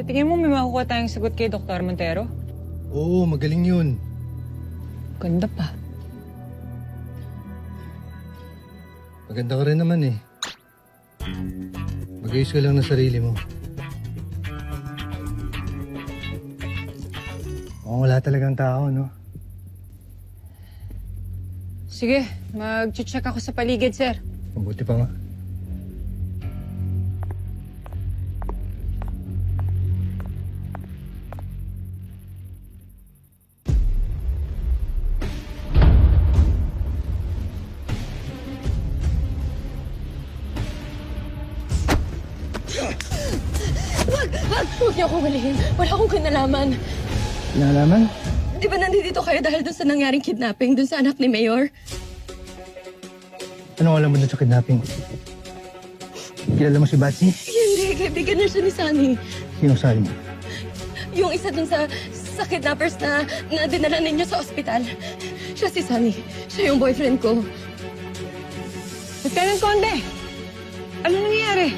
Sa tingin mo may makukuha tayong sagot kay Dr. Montero? Oo, magaling yun. Ganda pa. Maganda ka rin naman eh. Mag-ayos ka lang ng sarili mo. Mukhang wala talagang tao, no? Sige, mag-check ako sa paligid, sir. Mabuti pa nga. Huwag niyo akong hulihin. Wala akong kinalaman. Nalaman? Di ba nandito kayo dahil dun sa nangyaring kidnapping dun sa anak ni Mayor? Anong alam mo dun sa kidnapping? Kilala mo si Batsy? Hindi, kaibigan na siya ni Sunny. Sino sabi mo? Yung isa dun sa kidnappers na dinala ninyo sa ospital. Siya si Sunny. Siya yung boyfriend ko. Lieutenant Conde! Ano nangyayari?